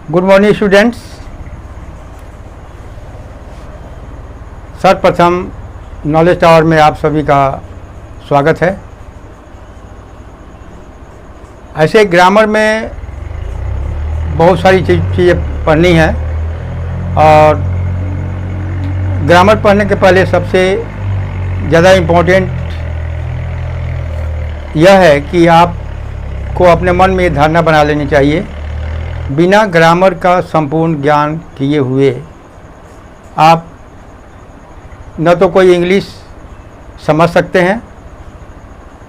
Good morning students. सर्वप्रथम knowledge tower में आप सभी का स्वागत है। ऐसे ग्रामर में बहुत सारी चीज़ें पढ़नी है और ग्रामर पढ़ने के पहले सबसे ज़्यादा इम्पोर्टेंट यह है कि आपको अपने मन में ये धारणा बना लेनी चाहिए, बिना ग्रामर का संपूर्ण ज्ञान किए हुए आप न तो कोई इंग्लिश समझ सकते हैं,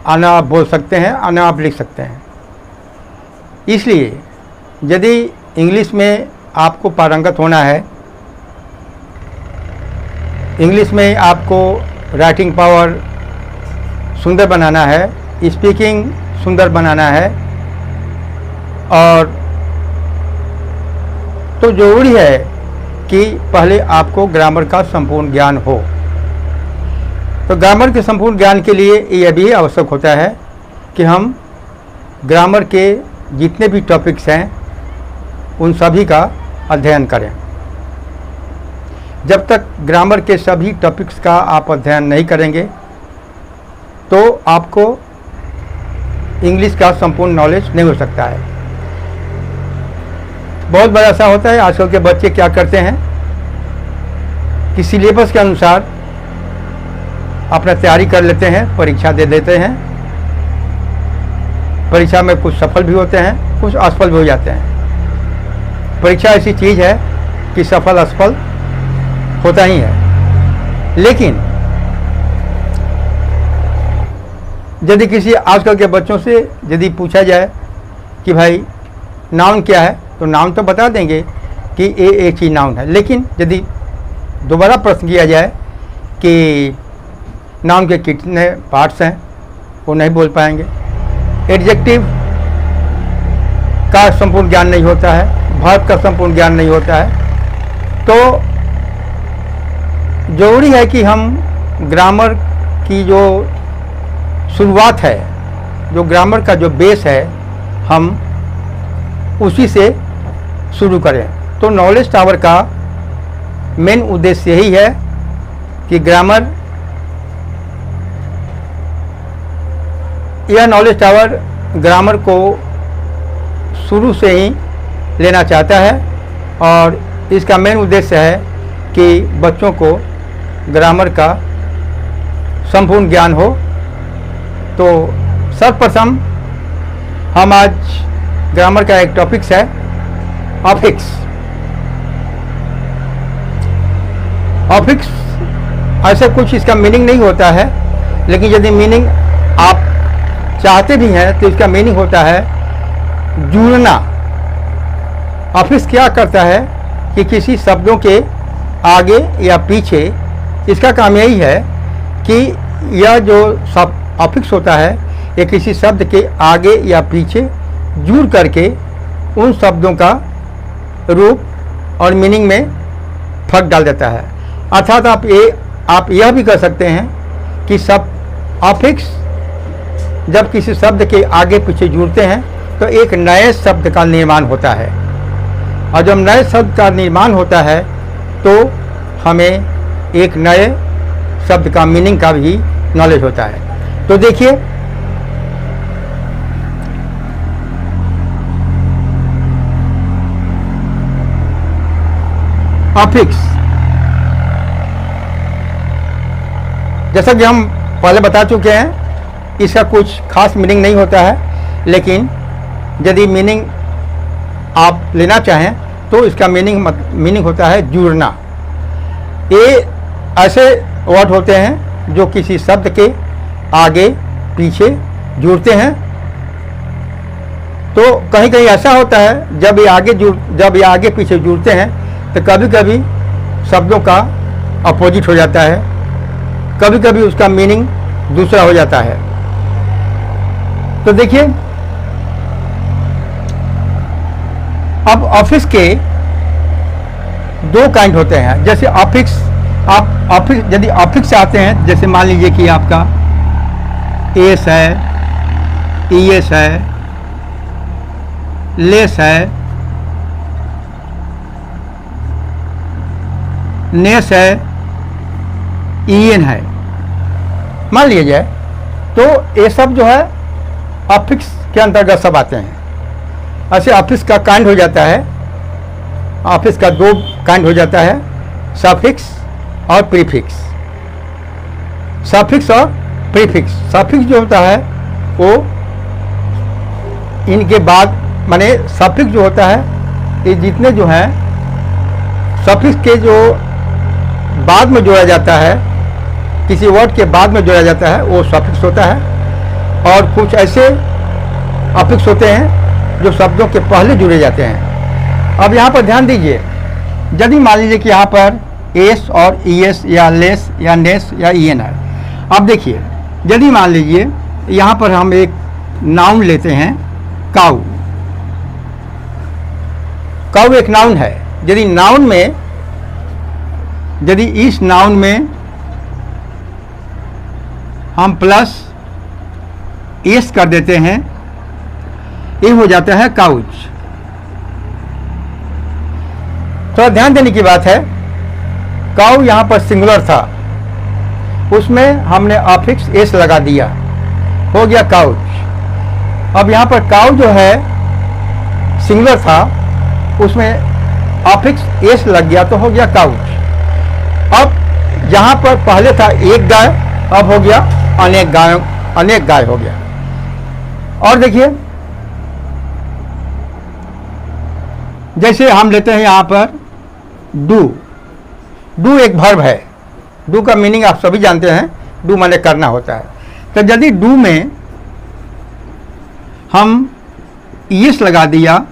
न आप बोल सकते हैं, न आप लिख सकते हैं। इसलिए यदि इंग्लिश में आपको पारंगत होना है, इंग्लिश में आपको राइटिंग पावर सुंदर बनाना है, स्पीकिंग सुंदर बनाना है, और तो ज़रूरी है कि पहले आपको ग्रामर का संपूर्ण ज्ञान हो। तो ग्रामर के संपूर्ण ज्ञान के लिए यह भी आवश्यक होता है कि हम ग्रामर के जितने भी टॉपिक्स हैं उन सभी का अध्ययन करें। जब तक ग्रामर के सभी टॉपिक्स का आप अध्ययन नहीं करेंगे तो आपको इंग्लिश का संपूर्ण नॉलेज नहीं हो सकता है। बहुत बार ऐसा होता है, आजकल के बच्चे क्या करते हैं कि सिलेबस के अनुसार अपना तैयारी कर लेते हैं, परीक्षा दे देते हैं। परीक्षा में कुछ सफल भी होते हैं, कुछ असफल भी हो जाते हैं। परीक्षा ऐसी चीज़ है कि सफल असफल होता ही है। लेकिन यदि किसी आजकल के बच्चों से यदि पूछा जाए कि भाई नाउन क्या है, तो नाउन तो बता देंगे कि ये एक चीज़ नाउन है। लेकिन यदि दोबारा प्रश्न किया जाए कि नाउन के कितने पार्ट्स हैं, वो नहीं बोल पाएंगे। एडजेक्टिव का संपूर्ण ज्ञान नहीं होता है, वर्ब का संपूर्ण ज्ञान नहीं होता है। तो ज़रूरी है कि हम ग्रामर की जो शुरुआत है, जो ग्रामर का जो बेस है, हम उसी से शुरू करें। तो नॉलेज टावर का मेन उद्देश्य यही है कि ग्रामर, यह नॉलेज टावर ग्रामर को शुरू से ही लेना चाहता है और इसका मेन उद्देश्य है कि बच्चों को ग्रामर का संपूर्ण ज्ञान हो। तो सर्वप्रथम हम आज ग्रामर का एक टॉपिक्स है अफिक्स। अफिक्स ऐसे कुछ इसका मीनिंग नहीं होता है, लेकिन यदि मीनिंग आप चाहते भी हैं तो इसका मीनिंग होता है जुड़ना। अफिक्स क्या करता है कि किसी शब्दों के आगे या पीछे, इसका काम यही है कि यह जो शब्द अफिक्स होता है ये किसी शब्द के आगे या पीछे जुड़ करके उन शब्दों का रूप और मीनिंग में फर्क डाल देता है। अर्थात आप यह भी कर सकते हैं कि शब्द अफिक्स जब किसी शब्द के आगे पीछे जुड़ते हैं तो एक नए शब्द का निर्माण होता है, और जब नए शब्द का निर्माण होता है तो हमें एक नए शब्द का मीनिंग का भी नॉलेज होता है। तो देखिए, अफिक्स जैसा कि हम पहले बता चुके हैं, इसका कुछ खास मीनिंग नहीं होता है, लेकिन यदि मीनिंग आप लेना चाहें तो इसका मीनिंग होता है जुड़ना। ये ऐसे वर्ड होते हैं जो किसी शब्द के आगे पीछे जुड़ते हैं। तो कहीं कहीं ऐसा होता है जब ये आगे पीछे जुड़ते हैं तो कभी कभी शब्दों का अपोजिट हो जाता है, कभी कभी उसका मीनिंग दूसरा हो जाता है। तो देखिए, अब ऑफिस के दो काइंड होते हैं। जैसे ऑफिस, आप ऑफिस यदि ऑफिस से आते हैं, जैसे मान लीजिए कि आपका एस है, ईएस है, लेस है, नेस है, ईएन है, मान लिया जाए, तो ये सब जो है अफिक्स के अंतर्गत सब आते हैं। ऐसे अफिक्स का काइंड हो जाता है, अफिक्स का दो काइंड हो जाता है, सफिक्स और प्रीफिक्स। सफिक्स और प्रीफिक्स। सफिक्स जो होता है वो इनके बाद, माने सफिक्स जो होता है ये जितने जो हैं सफिक्स के जो बाद में जोड़ा जाता है, किसी वर्ड के बाद में जोड़ा जाता है वो सफिक्स होता है। और कुछ ऐसे अफिक्स होते हैं जो शब्दों के पहले जुड़े जाते हैं। अब यहाँ पर ध्यान दीजिए, यदि मान लीजिए कि यहाँ पर एस और ईएस या लेस या नेस या ईएन है। अब देखिए, यदि मान लीजिए यहाँ पर हम एक नाउन लेते हैं, काऊ। काऊ एक नाउन है। यदि नाउन में, यदि इस नाउन में हम प्लस एस कर देते हैं, ये हो जाता है काउच। तो ध्यान देने की बात है, काऊ यहाँ पर सिंगुलर था, उसमें हमने अफिक्स एस लगा दिया, हो गया काउच। अब यहाँ पर काऊ जो है सिंगुलर था, उसमें अफिक्स एस लग गया तो हो गया काउच। अब यहाँ पर पहले था एक गाय, अब हो गया अनेक गाय, अनेक गाय हो गया। और देखिए, जैसे हम लेते हैं यहाँ पर डू। डू एक वर्ब है। डू का मीनिंग आप सभी जानते हैं, डू माने करना होता है। तो यदि डू में हम ईएस लगा दिया,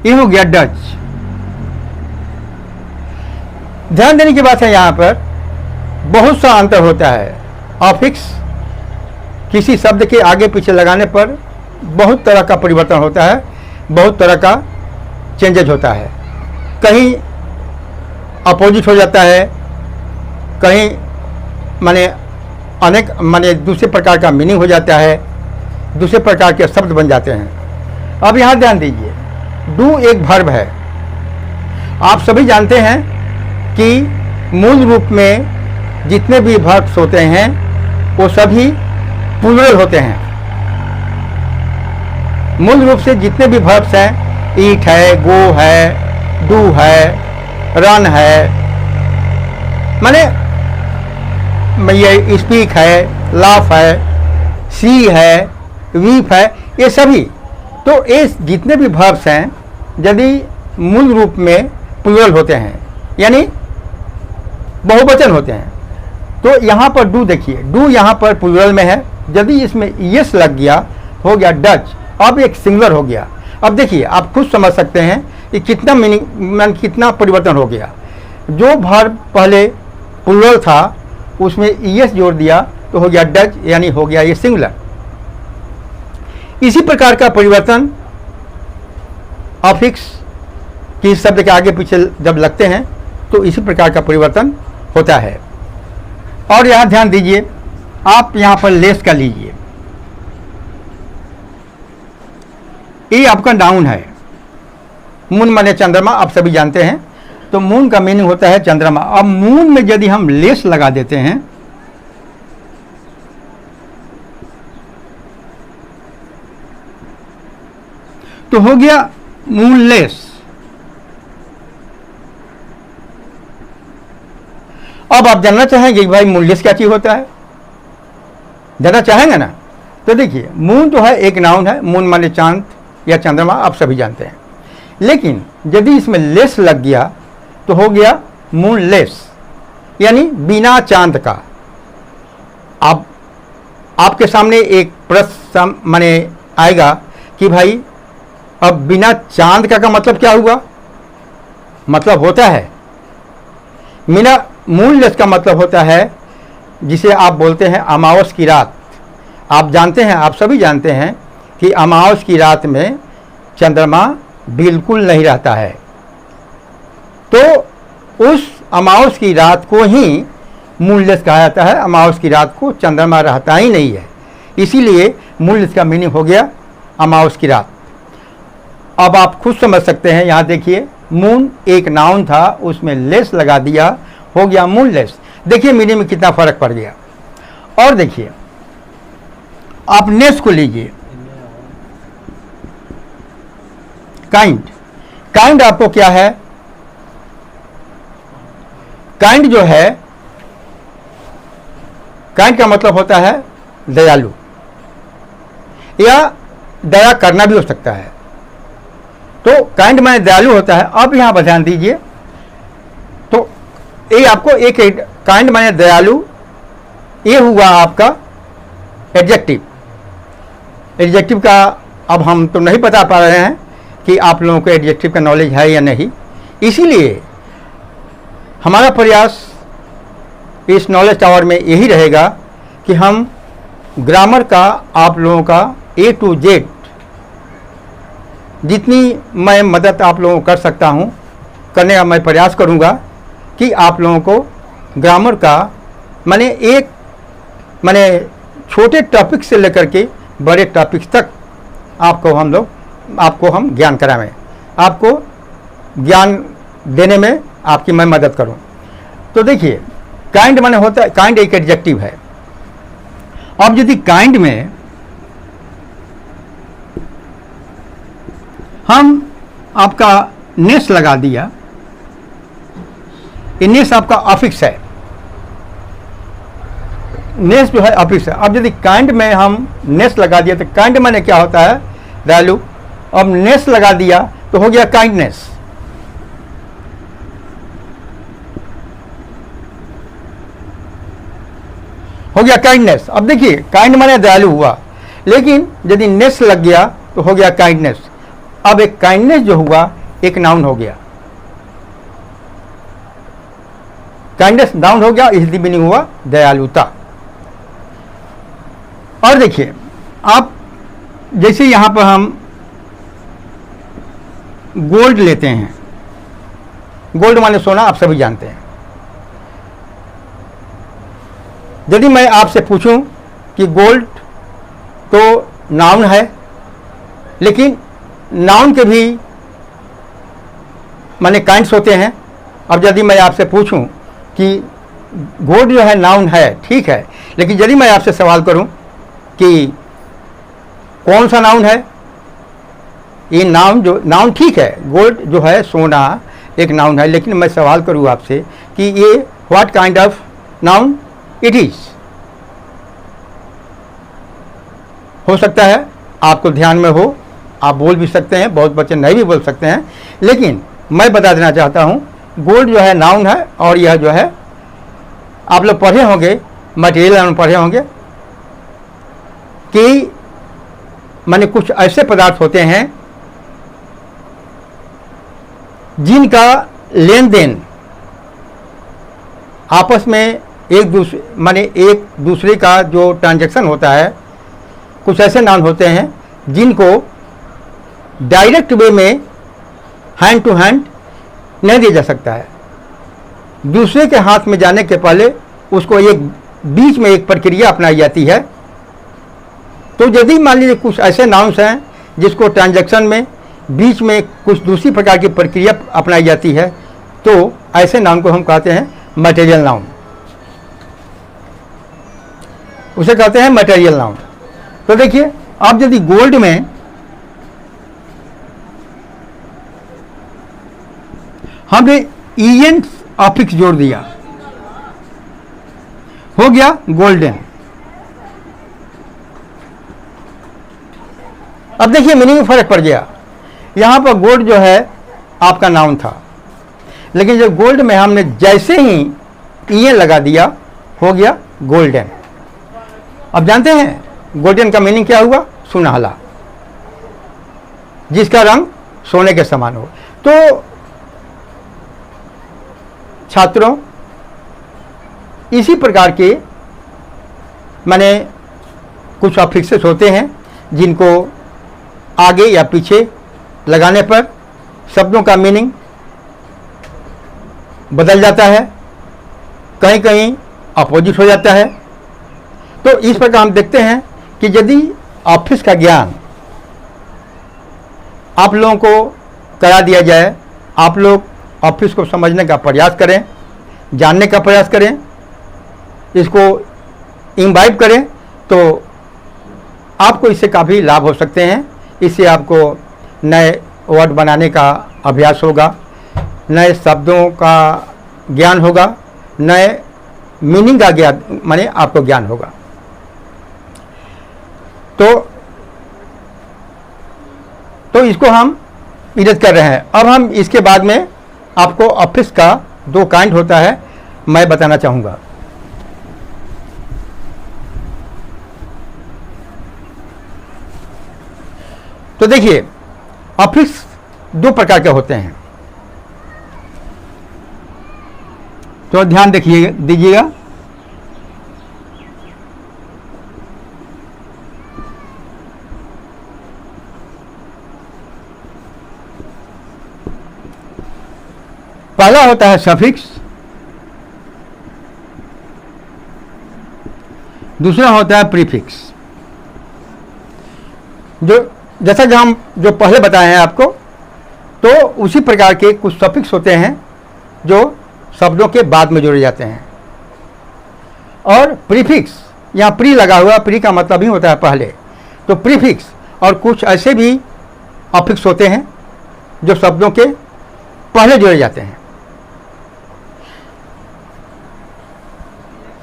ये हो गया डच। ध्यान देने की बात है, यहाँ पर बहुत सा अंतर होता है। अफिक्स किसी शब्द के आगे पीछे लगाने पर बहुत तरह का परिवर्तन होता है, बहुत तरह का चेंजेज होता है। कहीं अपोजिट हो जाता है, कहीं माने अनेक माने दूसरे प्रकार का मीनिंग हो जाता है, दूसरे प्रकार के शब्द बन जाते हैं। अब यहाँ ध्यान दीजिए, डू एक वर्ब है। आप सभी जानते हैं कि मूल रूप में जितने भी वर्ब्स होते हैं वो सभी प्लूरल होते हैं। मूल रूप से जितने भी वर्ब्स हैं, ईट है, गो है, डू है, रन है, माने ये स्पीक है, लाफ है, सी है, वीप है, ये सभी। तो ये जितने भी वर्ब्स हैं यदि मूल रूप में प्लूरल होते हैं, यानी बहुवचन होते हैं। तो यहाँ पर डू देखिए, डू यहाँ पर प्लूरल में है, यदि इसमें यस लग गया हो गया डच, अब एक सिंगुलर हो गया। अब देखिए, आप खुद समझ सकते हैं कि कितना मीनिंग, कितना परिवर्तन हो गया। जो वर्ब पहले प्लूरल था उसमें ईएस जोड़ दिया तो हो गया डच, यानी हो गया ये सिंगुलर। इसी प्रकार का परिवर्तन अफिक्स किसी शब्द के आगे पीछे जब लगते हैं तो इसी प्रकार का परिवर्तन होता है। और यहाँ ध्यान दीजिए, आप यहाँ पर लेस का लीजिए, ये आपका नाउन है। मून माने चंद्रमा, आप सभी जानते हैं। तो मून का मीनिंग होता है चंद्रमा। अब मून में यदि हम लेस लगा देते हैं तो हो गया मूनलेस। अब आप जानना चाहेंगे कि भाई मूनलेस क्या चीज होता है, जानना चाहेंगे ना? तो देखिए, मून जो है एक नाउन है, मून माने चांद या चंद्रमा, आप सभी जानते हैं। लेकिन यदि इसमें लेस लग गया तो हो गया मूनलेस, यानी बिना चांद का। अब आपके सामने एक प्रश्न माने आएगा कि भाई अब बिना चांद का मतलब क्या हुआ? मतलब होता है बिना मूनलेस का मतलब होता है जिसे आप बोलते हैं अमावस की रात। आप जानते हैं, आप सभी जानते हैं कि अमावस की रात में चंद्रमा बिल्कुल नहीं रहता है। तो उस अमावस की रात को ही मूनलेस कहा जाता है। अमावस की रात को चंद्रमा रहता ही नहीं है, इसीलिए मूनलेस का मीनिंग हो गया अमावस की रात। अब आप खुद समझ सकते हैं। यहाँ देखिए, मून एक नाउन था, उसमें लेस लगा दिया, हो गया मूनलेस। देखिए मीनिंग में कितना फर्क पड़ गया। और देखिए आप नेस को लीजिए, काइंड। काइंड आपको क्या है, काइंड जो है, काइंड का मतलब होता है दयालु, या दया करना भी हो सकता है। तो काइंड माने दयालु होता है। अब यहां पर ध्यान दीजिए, तो ये आपको एक काइंड माने दयालु, ये हुआ आपका एडजेक्टिव। एडजेक्टिव का अब हम तो नहीं बता पा रहे हैं कि आप लोगों को एडजेक्टिव का नॉलेज है या नहीं, इसीलिए हमारा प्रयास इस नॉलेज टावर में यही रहेगा कि हम ग्रामर का आप लोगों का A to Z जितनी मैं मदद आप लोगों को कर सकता हूँ, करने का मैं प्रयास करूँगा कि आप लोगों को ग्रामर का माने छोटे टॉपिक से लेकर के बड़े टॉपिक्स तक आपको हम ज्ञान कराएं, आपको ज्ञान देने में आपकी मैं मदद करूं। तो देखिए काइंड माने होता है, काइंड एक एडजेक्टिव है। अब यदि काइंड में हम आपका नेस लगा दिया, ये नेस आपका अफिक्स है, नेस जो है अफिक्स है। अब यदि काइंड में हम नेस लगा दिया तो काइंड माने क्या होता है, दयालु। अब नेस लगा दिया तो हो गया काइंडनेस। हो गया काइंडनेस। अब देखिए काइंड माने दयालु हुआ, लेकिन यदि नेस लग गया तो हो गया काइंडनेस। अब एक काइंडनेस जो हुआ एक नाउन हो गया, काइंडनेस नाउन हो गया, इसलिए मीनिंग हुआ दयालुता। और देखिए आप जैसे यहां पर हम गोल्ड लेते हैं, गोल्ड माने सोना, आप सभी जानते हैं। यदि मैं आपसे पूछूं कि गोल्ड तो नाउन है, लेकिन नाउन के भी माने काइंड्स होते हैं। अब यदि मैं आपसे पूछूं कि गोल्ड जो है नाउन है, ठीक है, लेकिन यदि मैं आपसे सवाल करूं कि कौन सा नाउन है, ये नाउन ठीक है, गोल्ड जो है सोना एक नाउन है, लेकिन मैं सवाल करूं आपसे कि ये what kind of noun it is. हो सकता है आपको ध्यान में हो, आप बोल भी सकते हैं, बहुत बच्चे नहीं भी बोल सकते हैं, लेकिन मैं बता देना चाहता हूं गोल्ड जो है नाउन है। और यह जो है आप लोग पढ़े होंगे, मटेरियल नाउन पढ़े होंगे कि माने कुछ ऐसे पदार्थ होते हैं जिनका लेन देन आपस में एक दूसरे का जो ट्रांजैक्शन होता है, कुछ ऐसे नाउन होते हैं जिनको डायरेक्ट वे में हैंड टू हैंड नहीं दिया जा सकता है। दूसरे के हाथ में जाने के पहले उसको एक बीच में एक प्रक्रिया अपनाई जाती है। तो यदि मान लीजिए कुछ ऐसे नाउन्स हैं जिसको ट्रांजैक्शन में बीच में कुछ दूसरी प्रकार की प्रक्रिया अपनाई जाती है, तो ऐसे नाउन को हम कहते हैं मटेरियल नाउन, उसे कहते हैं मटेरियल नाउन। तो देखिए अब यदि गोल्ड में हमने ईएन अफिक्स जोड़ दिया, हो गया गोल्डन। अब देखिए मीनिंग में फर्क पड़ गया। यहां पर गोल्ड जो है आपका नाउन था, लेकिन जो गोल्ड में हमने जैसे ही ईएन लगा दिया हो गया गोल्डन। अब जानते हैं गोल्डन का मीनिंग क्या हुआ, सुनहला, जिसका रंग सोने के समान हो। तो छात्रों इसी प्रकार के माने कुछ अफिक्सेस होते हैं जिनको आगे या पीछे लगाने पर शब्दों का मीनिंग बदल जाता है, कहीं कहीं अपोजिट हो जाता है। तो इस प्रकार हम देखते हैं कि यदि ऑफिस का ज्ञान आप लोगों को करा दिया जाए, आप लोग ऑफिस को समझने का प्रयास करें, जानने का प्रयास करें, इसको इम्बाइब करें, तो आपको इससे काफ़ी लाभ हो सकते हैं। इससे आपको नए वर्ड बनाने का अभ्यास होगा, नए शब्दों का ज्ञान होगा, नए मीनिंग का ज्ञान माने आपको ज्ञान होगा। तो इसको हम इरेज कर रहे हैं। अब हम इसके बाद में आपको ऑफिस का 2 काइंड होता है मैं बताना चाहूँगा। तो देखिए, ऑफिस 2 प्रकार के होते हैं, तो ध्यान दीजिएगा। पहला होता है सफिक्स, दूसरा होता है प्रीफिक्स। जैसा कि हम जो पहले बताए हैं आपको, तो उसी प्रकार के कुछ सफिक्स होते हैं जो शब्दों के बाद में जोड़े जाते हैं। और प्रीफिक्स, यहाँ प्री लगा हुआ, प्री का मतलब ही होता है पहले। तो प्रीफिक्स और कुछ ऐसे भी अफिक्स होते हैं जो शब्दों के पहले जोड़े जाते हैं।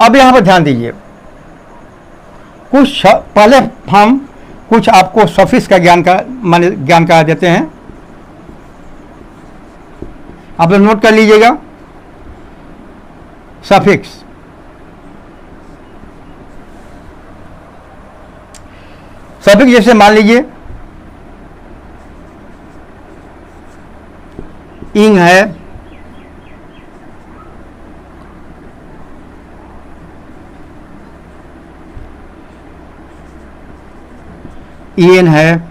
अब यहाँ पर ध्यान दीजिए, कुछ पहले हम कुछ आपको सफिक्स का ज्ञान करा देते हैं। आप लोग नोट कर लीजिएगा। सफिक्स, सफिक्स जैसे मान लीजिए इंग है, ईएन है,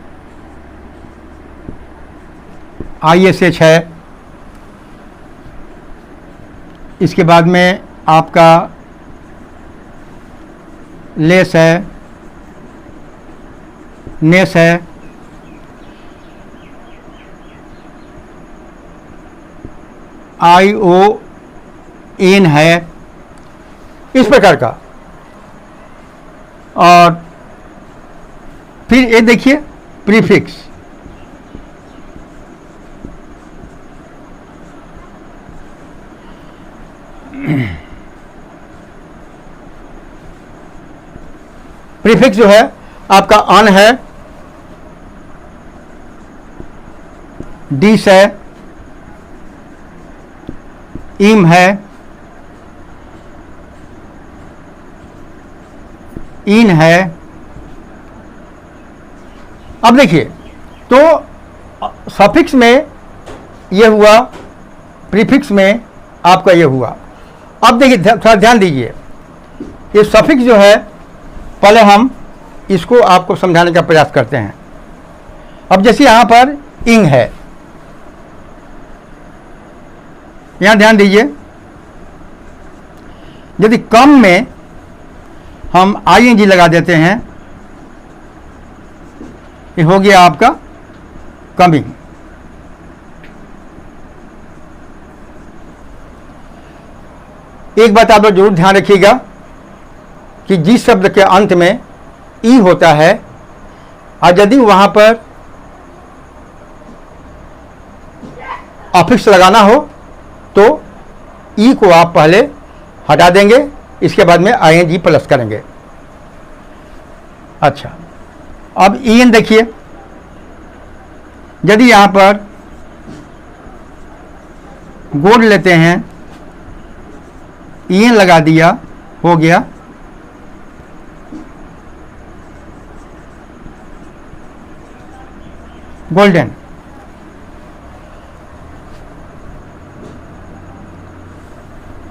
आईएसएच है, इसके बाद में आपका लेस है, नेस है, ION है, इस प्रकार का। और फिर ये देखिए प्रीफिक्स, प्रीफिक्स जो है आपका अन है, डिस है, इम है, इन है। अब देखिए, तो सफिक्स में ये हुआ, प्रीफिक्स में आपका ये हुआ। अब देखिए, थोड़ा ध्यान दीजिए, ये सफिक्स जो है पहले हम इसको आपको समझाने का प्रयास करते हैं। अब जैसे यहाँ पर इंग है, यहाँ ध्यान दीजिए, यदि कम में हम ING लगा देते हैं, ये हो गया आपका कमिंग। एक बात आप लोग जरूर ध्यान रखिएगा कि जिस शब्द के अंत में ई होता है, और यदि वहां पर अफिक्स लगाना हो तो ई को आप पहले हटा देंगे, इसके बाद में ING प्लस करेंगे। अच्छा, अब EN देखिए, यदि यहां पर गोल्ड लेते हैं, EN लगा दिया, हो गया गोल्डन।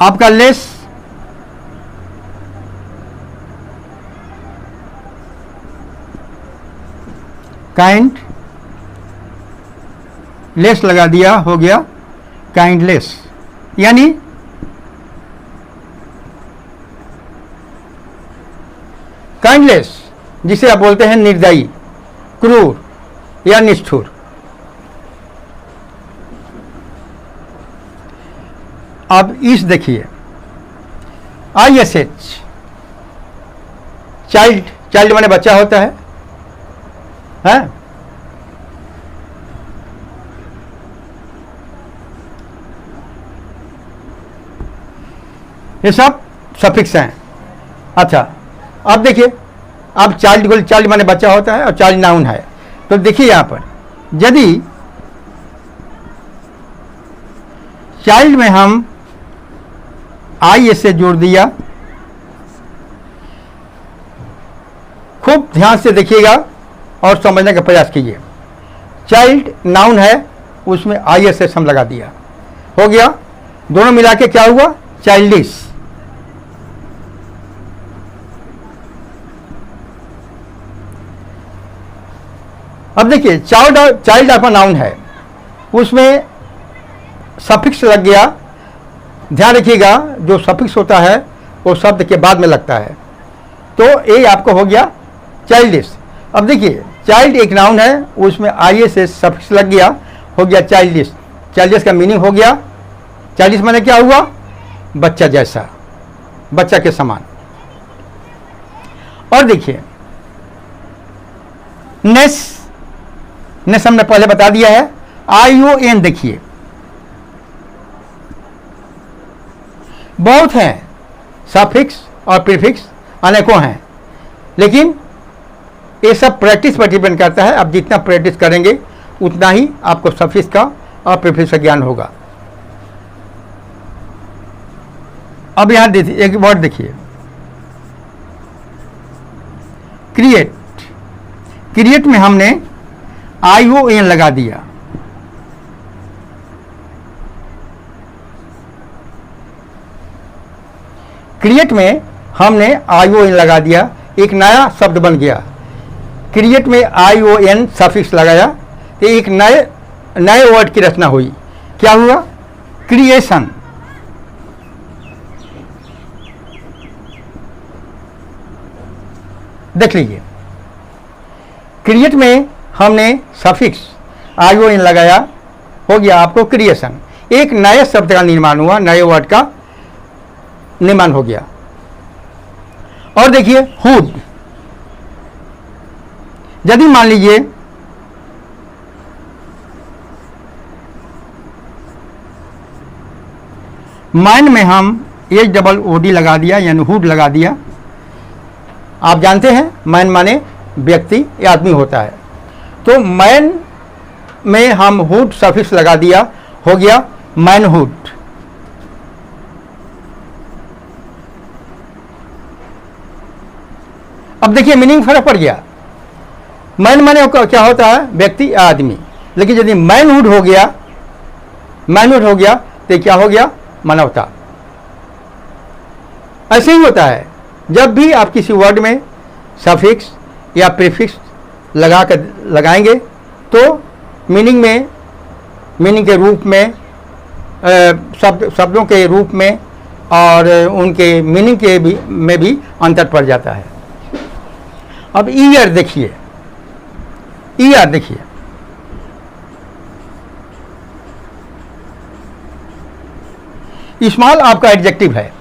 आपका लेस, काइंड, लेस लगा दिया, हो गया काइंडलेस। यानी काइंडलेस जिसे आप बोलते हैं निर्दयी, क्रूर या निष्ठुर। अब इस देखिए ISH, चाइल्ड, चाइल्ड माने बच्चा होता है, हैं? ये सब सफिक्स हैं। अच्छा, अब देखिए, अब चाइल्ड को, चाइल्ड माने बच्चा होता है और चाइल्ड नाउन है। तो देखिए यहां पर यदि चाइल्ड में हम IS से जोड़ दिया, खूब ध्यान से देखिएगा और समझने का प्रयास कीजिए। चाइल्ड नाउन है, उसमें ISS हम लगा दिया, हो गया। दोनों मिला के क्या हुआ? चाइल्डिश। अब देखिए चाइल्ड आपका नाउन है, उसमें सफिक्स लग गया। ध्यान रखिएगा, जो सफिक्स होता है वो शब्द के बाद में लगता है, तो ये आपको हो गया चाइल्डिश। अब देखिए चाइल्ड एक नाउन है, उसमें ISS सफिक्स लग गया, हो गया चाइल्डिश। चाइल्डिश का मीनिंग हो गया, चाइल्डिश माने क्या हुआ? बच्चा जैसा, बच्चा के समान। और देखिए नेस, नेस हमने पहले बता दिया है। ION देखिए, बहुत हैं, सफिक्स और प्रीफिक्स अनेकों हैं, लेकिन ये सब प्रैक्टिस पर डिपेंड करता है। अब जितना प्रैक्टिस करेंगे उतना ही आपको सफिक्स का और प्रीफिक्स का ज्ञान होगा। अब यहां देखिए एक वर्ड देखिए, क्रिएट। क्रिएट में हमने ION लगा दिया, क्रिएट में हमने ION लगा दिया, एक नया शब्द बन गया। क्रिएट में ION सफिक्स लगाया तो एक नए वर्ड की रचना हुई। क्या हुआ? क्रिएशन। देख लीजिए, क्रिएट में हमने सफिक्स ION लगाया, हो गया आपको क्रिएशन। एक नए शब्द का निर्माण हुआ, नए वर्ड का निर्माण हो गया। और देखिए हुड, यदि मान लीजिए मैन में हम HOOD लगा दिया, यानी हुड लगा दिया। आप जानते हैं मैन माने व्यक्ति या आदमी होता है, तो मैन में हम हुड सफिक्स लगा दिया, हो गया मैनहुड। अब देखिए मीनिंग फर्क पड़ गया। मैन माने क्या होता है? व्यक्ति या आदमी। लेकिन यदि मैनहुड हो गया, मैनहुड हो गया तो क्या हो गया? मानवता। ऐसे ही होता है, जब भी आप किसी वर्ड में सफिक्स या प्रीफिक्स लगाएंगे तो मीनिंग के रूप में, शब्दों के रूप में और उनके मीनिंग के में भी अंतर पड़ जाता है। अब ईयर देखिए, ईयर देखिए, स्मॉल आपका एडजेक्टिव है,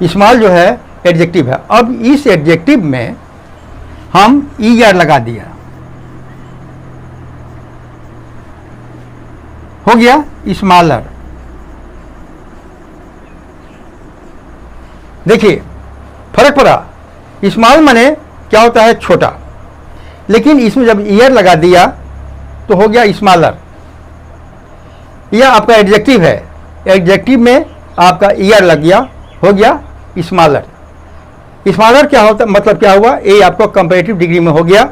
स्मॉल जो है एडजेक्टिव है। अब इस एडजेक्टिव में हम ईयर लगा दिया, हो गया स्मॉलर। देखिए फर्क पड़ा। स्मॉल माने क्या होता है? छोटा, लेकिन इसमें जब ईयर लगा दिया तो हो गया स्मॉलर। यह आपका एडजेक्टिव है, एडजेक्टिव में आपका ईयर लग गया, हो गया स्मॉलर। स्मॉलर क्या होता, मतलब क्या हुआ? ये आपको कंपैरेटिव डिग्री में हो गया,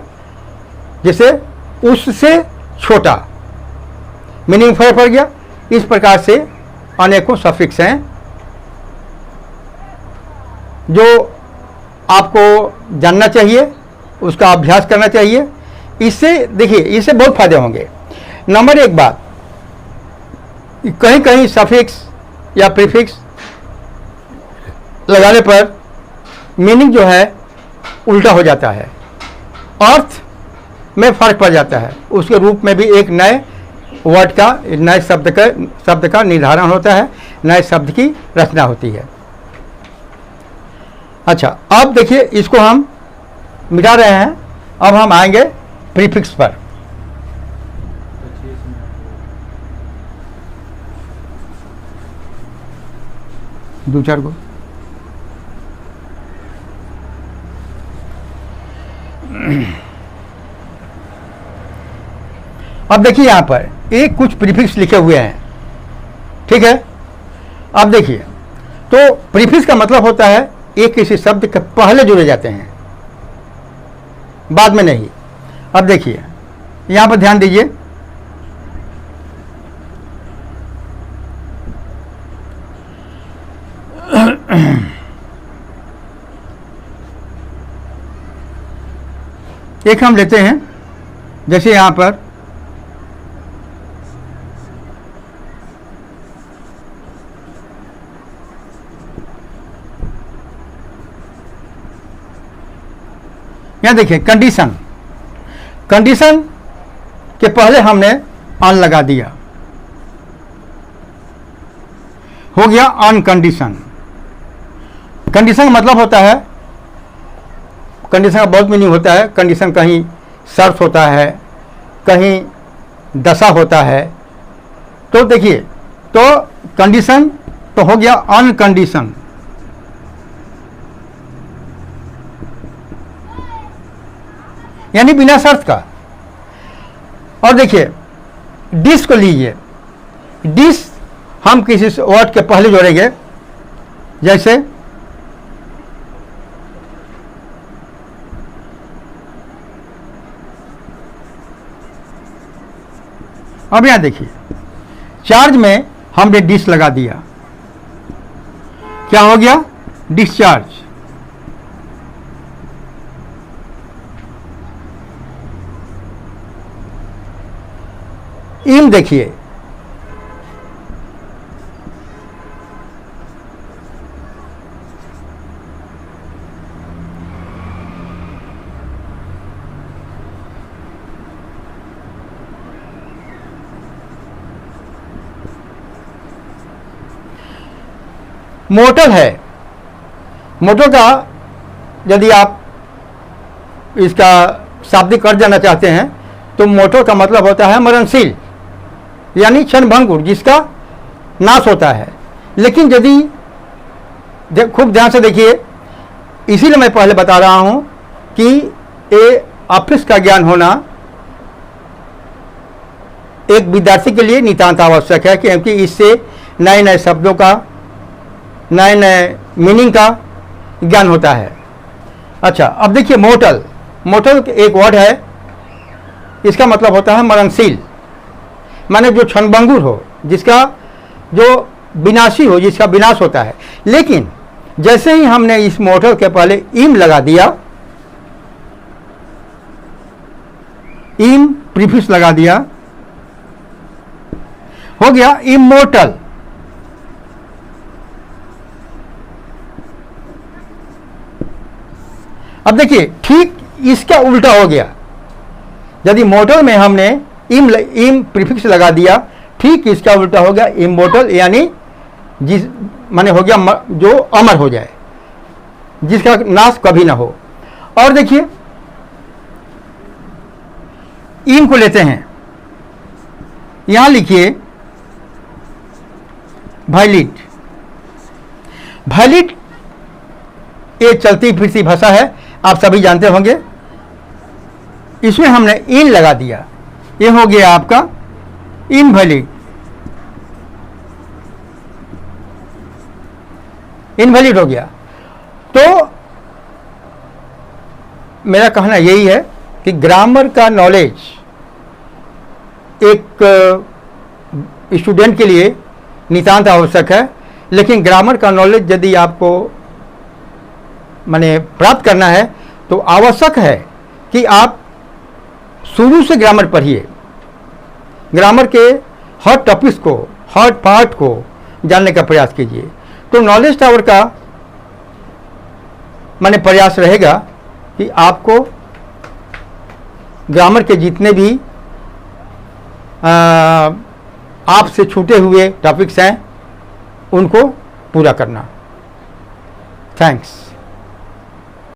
जैसे उससे छोटा, मीनिंग फर्क पड़ गया। इस प्रकार से अनेकों सफिक्स हैं जो आपको जानना चाहिए, उसका अभ्यास करना चाहिए। इससे देखिए, इससे बहुत फायदे होंगे। नंबर एक बात, कहीं कहीं सफिक्स या प्रीफिक्स लगाने पर मीनिंग जो है उल्टा हो जाता है, अर्थ में फर्क पड़ जाता है, उसके रूप में भी एक नए वर्ड का, नए शब्द का निर्धारण होता है, नए शब्द की रचना होती है। अच्छा, अब देखिए इसको हम मिटा रहे हैं। अब हम आएंगे प्रीफिक्स पर। दो चार को अब देखिए यहां पर एक कुछ प्रीफिक्स लिखे हुए हैं, ठीक है। अब देखिए, तो प्रीफिक्स का मतलब होता है एक किसी शब्द के पहले जुड़े जाते हैं, बाद में नहीं। अब देखिए यहां पर ध्यान दीजिए, एक हम लेते हैं, जैसे यहां पर यहां देखिए कंडीशन, कंडीशन के पहले हमने ऑन लगा दिया, हो गया ऑन कंडीशन। कंडीशन का मतलब होता है, कंडीशन का बहुत मीनिंग होता है। कंडीशन कहीं शर्त होता है, कहीं दशा होता है। तो देखिए, तो कंडीशन तो हो गया ऑन कंडीशन, यानी बिना शर्त का। और देखिए डिस को लीजिए, डिस हम किसी वर्ड के पहले जोड़ेंगे, जैसे अब यहां देखिए चार्ज में हमने डिस लगा दिया, क्या हो गया? डिस्चार्ज। इन देखिए, मोटर है। मोटर का यदि आप इसका शाब्दिक अर्थ जानना चाहते हैं तो मोटर का मतलब होता है मरणशील, यानी क्षणभंगुर, जिसका नाश होता है। लेकिन यदि खूब ध्यान से देखिए, इसीलिए मैं पहले बता रहा हूं कि ये ऑफिस का ज्ञान होना एक विद्यार्थी के लिए नितांत आवश्यक है, क्योंकि इससे नए नए शब्दों का, नए नए मीनिंग का ज्ञान होता है। अच्छा, अब देखिए मोर्टल, मोर्टल एक वर्ड है, इसका मतलब होता है मरणशील, माने जो क्षणभंगुर हो, जिसका जो विनाशी हो, जिसका विनाश होता है। लेकिन जैसे ही हमने इस मोर्टल के पहले इम लगा दिया, इम प्रीफिक्स लगा दिया, हो गया इमोर्टल। अब देखिए ठीक इसका उल्टा हो गया, यदि मोर्टल में हमने इम प्रीफिक्स लगा दिया, ठीक इसका उल्टा हो गया इमोर्टल, यानी जिस माने हो गया जो अमर हो जाए, जिसका नाश कभी ना हो। और देखिए इम को लेते हैं, यहां लिखिए वायलिट। वायलिट ये चलती फिरती भाषा है, आप सभी जानते होंगे। इसमें हमने इन लगा दिया, ये हो गया आपका इनवैलिड। इनवैलिड हो गया। तो मेरा कहना यही है कि ग्रामर का नॉलेज एक स्टूडेंट के लिए नितांत आवश्यक है। लेकिन ग्रामर का नॉलेज यदि आपको माने प्राप्त करना है तो आवश्यक है कि आप शुरू से ग्रामर पढ़िए, ग्रामर के हर टॉपिक्स को, हर पार्ट को जानने का प्रयास कीजिए। तो नॉलेज टावर का माने प्रयास रहेगा कि आपको ग्रामर के जितने भी आपसे छूटे हुए टॉपिक्स हैं उनको पूरा करना। थैंक्स।